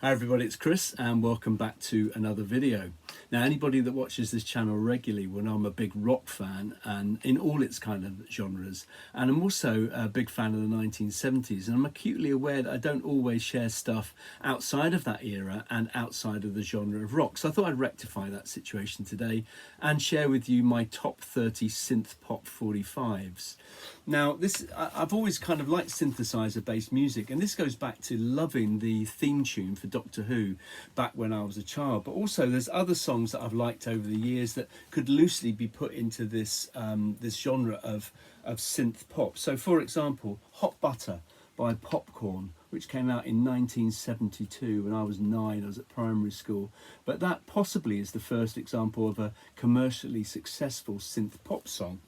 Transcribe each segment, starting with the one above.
Hi everybody, it's Chris and welcome back to another video. Now anybody that watches this channel regularly will know I'm a big rock fan and in all its kind of genres, and I'm also a big fan of the 1970s, and I'm acutely aware that I don't always share stuff outside of that era and outside of the genre of rock. So I thought I'd rectify that situation today and share with you my top 30 synth pop 45s. Now I've always kind of liked synthesizer based music, and this goes back to loving the theme tune for Doctor Who back when I was a child, but also there's other songs that I've liked over the years that could loosely be put into this this genre of synth pop. So for example, Hot Butter by Popcorn, which came out in 1972 when I was 9. I was at primary school, but that possibly is the first example of a commercially successful synth pop song.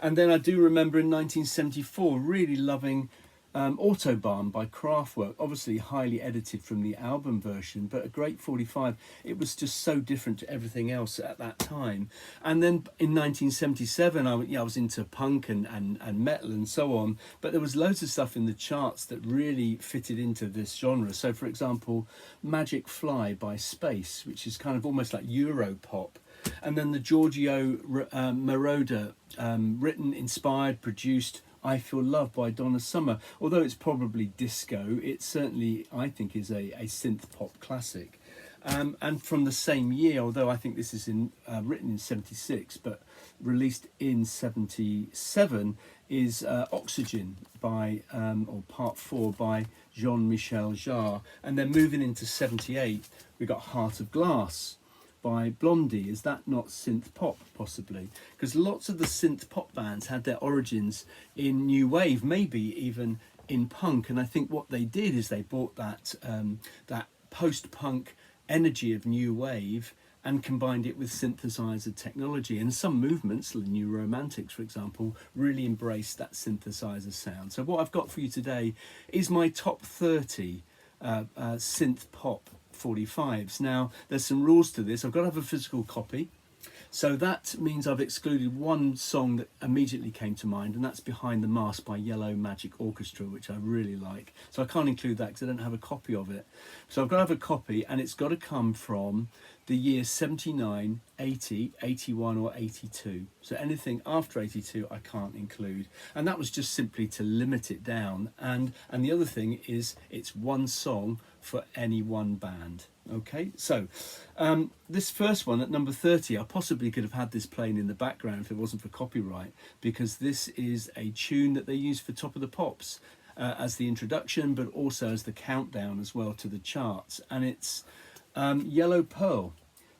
And then I do remember in 1974 really loving Autobahn by Kraftwerk, obviously highly edited from the album version, but a great 45. It was just so different to everything else at that time. And then in 1977 I was into punk and metal and so on, but there was loads of stuff in the charts that really fitted into this genre. So for example, Magic Fly by Space, which is kind of almost like Euro pop. And then the Giorgio Moroder written, inspired, produced I Feel Love by Donna Summer. Although it's probably disco, it certainly, I think, is a synth pop classic. And from the same year, although I think this is written in 76 but released in 77, is Oxygen by or Part 4 by Jean-Michel Jarre. And then moving into 78, we got Heart of Glass by Blondie. Is that not synth pop, possibly? Because lots of the synth pop bands had their origins in new wave, maybe even in punk, and I think what they did is they brought that that post-punk energy of new wave and combined it with synthesizer technology. And some movements, the New Romantics for example, really embraced that synthesizer sound. So what I've got for you today is my top 30 synth pop 45s. Now there's some rules to this. I've got to have a physical copy, so that means I've excluded one song that immediately came to mind, and that's Behind the Mask by Yellow Magic Orchestra, which I really like. So I can't include that because I don't have a copy of it. So I've got to have a copy, and it's got to come from the year 79, 80, 81 or 82. So anything after 82 I can't include, and that was just simply to limit it down. And the other thing is it's one song for any one band. Okay, so this first one at number 30, I possibly could have had this playing in the background if it wasn't for copyright, because this is a tune that they use for Top of the Pops as the introduction, but also as the countdown as well to the charts. And it's Yellow Pearl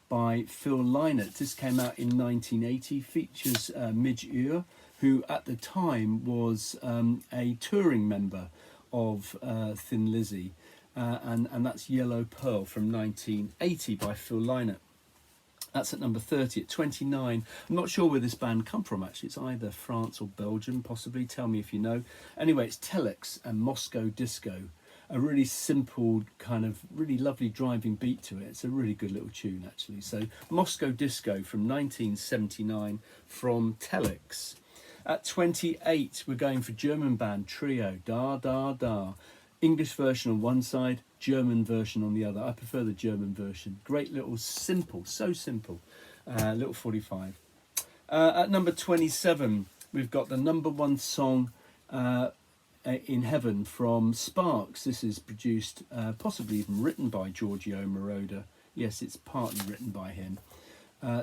by Phil Lynott. This came out in 1980, features Midge Ure, who at the time was a touring member of Thin Lizzy. And that's Yellow Pearl from 1980 by Phil Lynott. That's at number 30. At 29, I'm not sure where this band come from actually. It's either France or Belgium, possibly. Tell me if you know. Anyway, it's Telex and Moscow Disco. A really simple, kind of really lovely driving beat to it. It's a really good little tune actually. So Moscow Disco from 1979 from Telex. At 28, we're going for German band Trio, Da Da Da. English version on one side, German version on the other. I prefer the German version. Great little simple, so simple, little 45. At number 27, we've got the number one song in Heaven from Sparks. This is produced, possibly even written by Giorgio Moroder. Yes, it's partly written by him.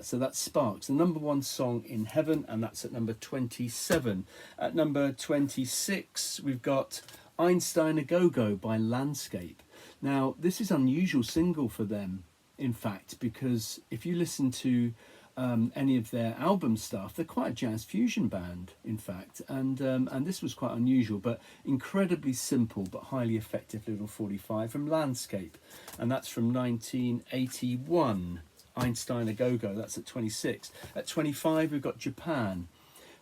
So that's Sparks, the number one song in Heaven, and that's at number 27. At number 26, we've got Einstein A Go-Go by Landscape. Now this is an unusual single for them, in fact, because if you listen to any of their album stuff, they're quite a jazz fusion band, in fact, and this was quite unusual, but incredibly simple but highly effective little 45 from Landscape, and that's from 1981. Einstein A Go-Go, that's at 26. At 25, we've got Japan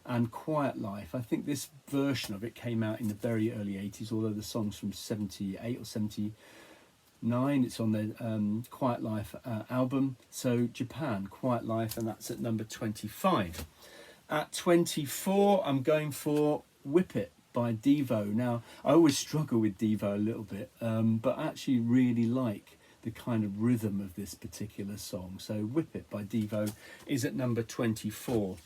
and Quiet Life. I think this version of it came out in the very early 80s, although the song's from 78 or 79. It's on their Quiet Life album. So Japan, Quiet Life, and that's at number 25. At 24, I'm going for Whip It by Devo. Now, I always struggle with Devo a little bit, but I actually really like the kind of rhythm of this particular song. So Whip It by Devo is at number 24.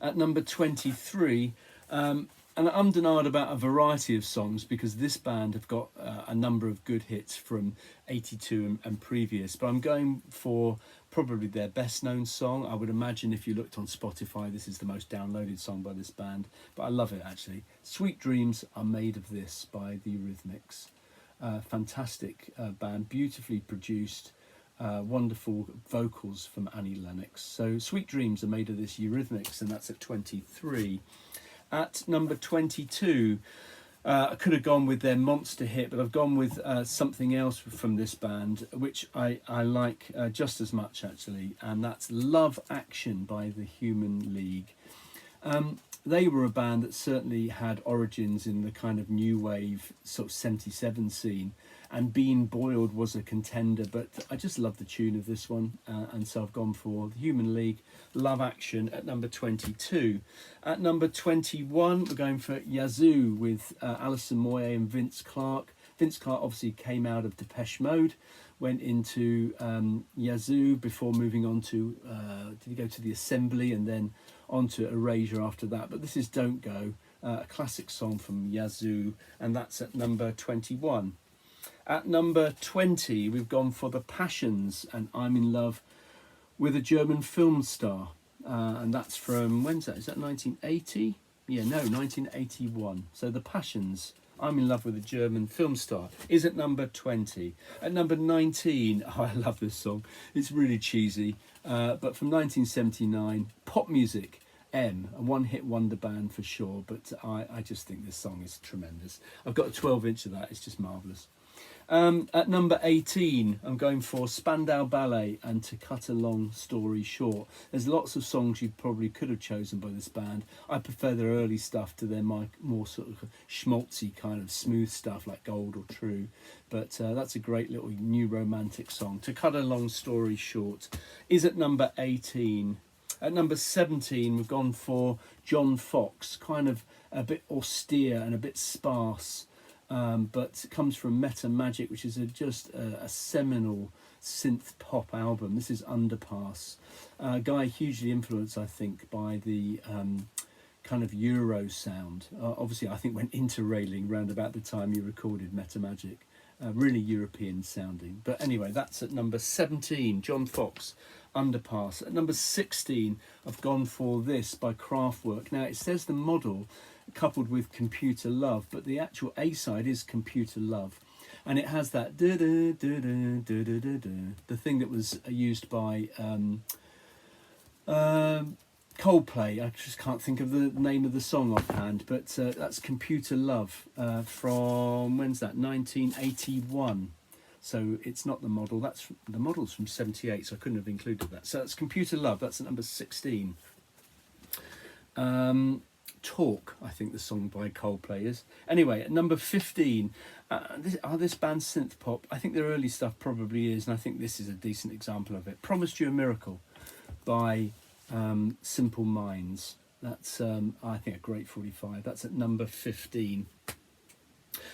At number 23, and I'm denied about a variety of songs because this band have got a number of good hits from 82 and previous, but I'm going for probably their best known song. I would imagine if you looked on Spotify, this is the most downloaded song by this band, but I love it actually. Sweet Dreams Are Made of This by the Eurythmics. Fantastic band, beautifully produced, wonderful vocals from Annie Lennox. So Sweet Dreams Are Made of This, Eurythmics, and that's at 23. At number 22, I could have gone with their monster hit, but I've gone with something else from this band, which I like just as much actually, and that's Love Action by the Human League. They were a band that certainly had origins in the kind of new wave sort of 77 scene, and Being Boiled was a contender, but I just love the tune of this one, and so I've gone for the Human League, Love Action at number 22. At number 21, we're going for Yazoo with Alison Moyet and Vince Clarke. Vince Clarke obviously came out of Depeche Mode, went into Yazoo before moving on to, did he go to the Assembly and then on to Erasure after that, but this is Don't Go, a classic song from Yazoo, and that's at number 21. At number 20, we've gone for The Passions and I'm in Love with a German film star, and that's from, when's that? Is that 1980? Yeah, no, 1981. So The Passions, I'm in Love with a German film star, is at number 20. At number 19, oh, I love this song. It's really cheesy, but from 1979, pop music, M, a one-hit wonder band for sure, but I just think this song is tremendous. I've got a 12-inch of that, it's just marvellous. At number 18, I'm going for Spandau Ballet and To Cut a Long Story Short. There's lots of songs you probably could have chosen by this band. I prefer their early stuff to their more sort of schmaltzy kind of smooth stuff like Gold or True. But that's a great little new romantic song. To Cut a Long Story Short is at number 18. At number 17, we've gone for John Foxx, kind of a bit austere and a bit sparse. But it comes from Meta Magic, which is just a seminal synth pop album. This is Underpass. Guy hugely influenced, I think, by the kind of Euro sound. Obviously, I think went interrailing round about the time he recorded Meta Magic. Really European sounding. But anyway, that's at number 17, John Foxx, Underpass. At number 16, I've gone for this by Kraftwerk. Now, it says the model coupled with Computer Love, but the actual A-side is Computer Love, and it has that the thing that was used by Coldplay. I just can't think of the name of the song offhand, but that's Computer Love from, when's that, 1981. So it's not the model, the model's from 78, so I couldn't have included that. So that's Computer Love, that's at number 16. Talk, I think the song by Coldplay is. Anyway, at number 15, this band synth pop. I think their early stuff probably is, and I think this is a decent example of it. Promised You a Miracle by Simple Minds. That's, I think, a great 45. That's at number 15.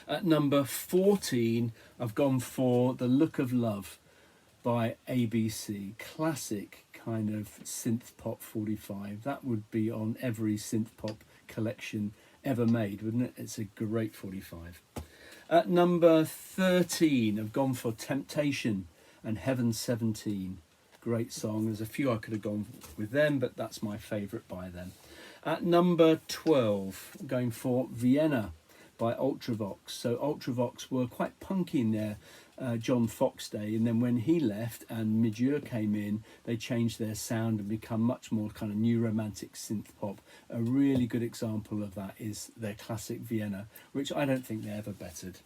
At number 14, I've gone for The Look of Love by ABC. Classic kind of synth pop 45. That would be on every synth pop collection ever made, wouldn't it? It's a great 45. At number 13, I've gone for Temptation and Heaven 17. Great song. There's a few I could have gone with them, but that's my favourite by them. At number 12, I'm going for Vienna by Ultravox. So Ultravox were quite punky in their John Foxx day, and then when he left and Midure came in, they changed their sound and become much more kind of new romantic synth pop. A really good example of that is their classic Vienna, which I don't think they ever bettered.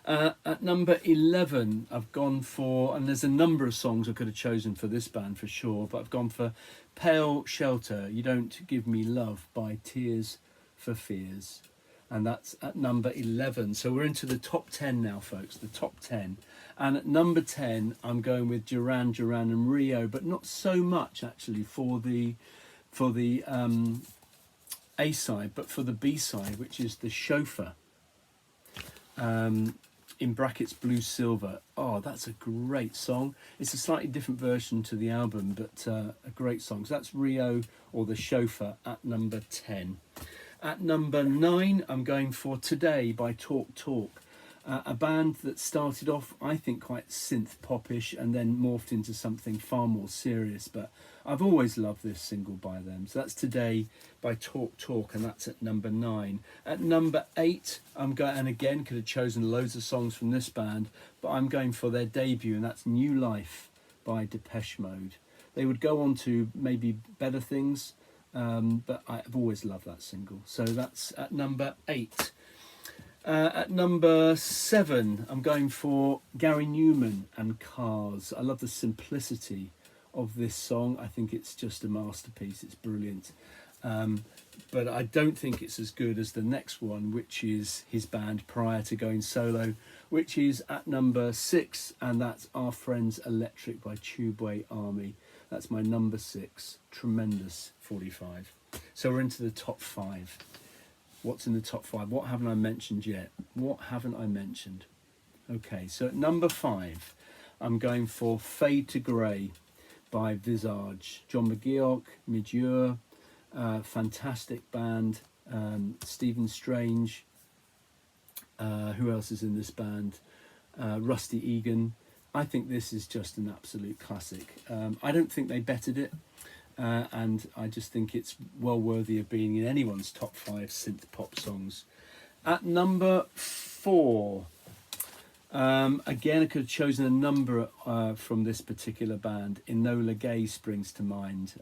At number 11, I've gone for, and there's a number of songs I could have chosen for this band for sure, but I've gone for Pale Shelter, You Don't Give Me Love by Tears for Fears. And that's at number 11. So we're into the top 10 now, folks, the top 10. And at number 10, I'm going with Duran Duran and Rio, but not so much actually for the A-side, but for the B-side, which is the Chauffeur, in brackets Blue Silver. Oh, that's a great song. It's a slightly different version to the album, but a great song. So that's Rio, or the Chauffeur, at number 10. At number 9, I'm going for Today by Talk Talk. A band that started off, I think, quite synth popish and then morphed into something far more serious, but I've always loved this single by them. So that's Today by Talk Talk, and that's at number 9. At number 8, I'm going, and again could have chosen loads of songs from this band, but I'm going for their debut, and that's New Life by Depeche Mode. They would go on to maybe better things, but I've always loved that single. So that's at number 8. At number 7, I'm going for Gary Newman and Cars. I love the simplicity of this song. I think it's just a masterpiece. It's brilliant. But I don't think it's as good as the next one, which is his band prior to going solo, which is at number 6, and that's Our Friends Electric by Tubeway Army. That's my number 6. Tremendous 45. So we're into the top 5. What's in the top 5? What haven't I mentioned yet? What haven't I mentioned? Okay, so at number 5, I'm going for Fade to Grey by Visage. John McGeoch, Midure, fantastic band. Stephen Strange. Who else is in this band? Rusty Egan. I think this is just an absolute classic. I don't think they bettered it. And I just think it's well worthy of being in anyone's top 5 synth pop songs. At number 4, again I could have chosen a number from this particular band. Enola Gay springs to mind,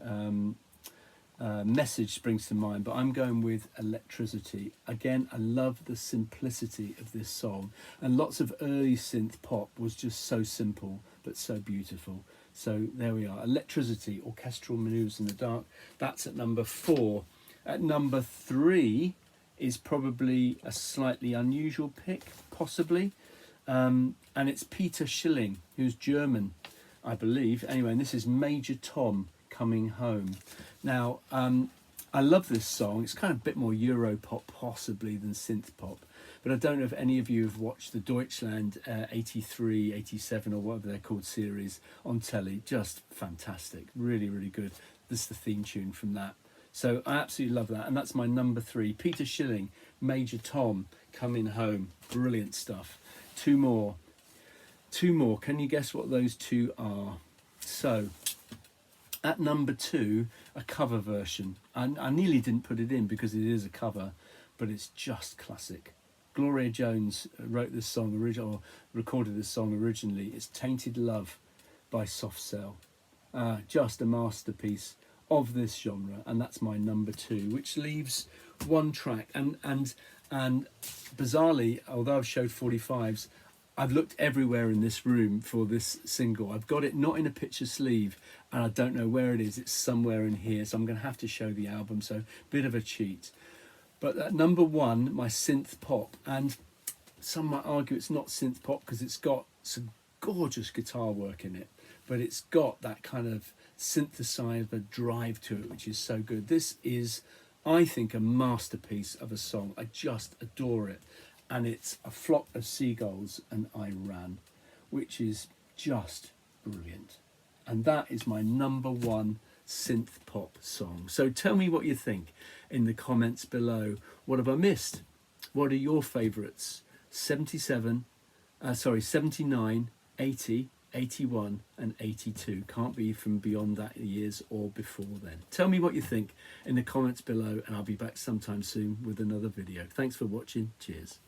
Message springs to mind, but I'm going with Electricity. Again, I love the simplicity of this song, and lots of early synth pop was just so simple but so beautiful. So there we are, Electricity, Orchestral Manoeuvres in the Dark. That's at number 4. At number 3 is probably a slightly unusual pick, possibly. And it's Peter Schilling, who's German, I believe. Anyway, and this is Major Tom, Coming Home. Now, I love this song. It's kind of a bit more Euro pop, possibly, than synth pop. But I don't know if any of you have watched the Deutschland 83, 87 or whatever they're called series on telly. Just fantastic. Really, really good. This is the theme tune from that. So I absolutely love that. And that's my number 3. Peter Schilling, Major Tom, Coming Home. Brilliant stuff. Two more. Can you guess what those 2 are? So at number 2, a cover version. I nearly didn't put it in because it is a cover, but it's just classic. Gloria Jones wrote this song or recorded this song originally. It's Tainted Love by Soft Cell. Just a masterpiece of this genre, and that's my number 2, which leaves one track. And bizarrely, although I've showed 45s, I've looked everywhere in this room for this single. I've got it not in a picture sleeve, and I don't know where it is. It's somewhere in here, so I'm going to have to show the album, so bit of a cheat. But at number 1, my synth pop, and some might argue it's not synth pop because it's got some gorgeous guitar work in it, but it's got that kind of synthesizer drive to it, which is so good. This is, I think, a masterpiece of a song. I just adore it. And it's A Flock of Seagulls and I Ran, which is just brilliant. And that is my number 1 synth pop song. So tell me what you think in the comments below. What have I missed? What are your favourites? 79, 80, 81 and 82. Can't be from beyond that years or before then. Tell me what you think in the comments below, and I'll be back sometime soon with another video. Thanks for watching. Cheers.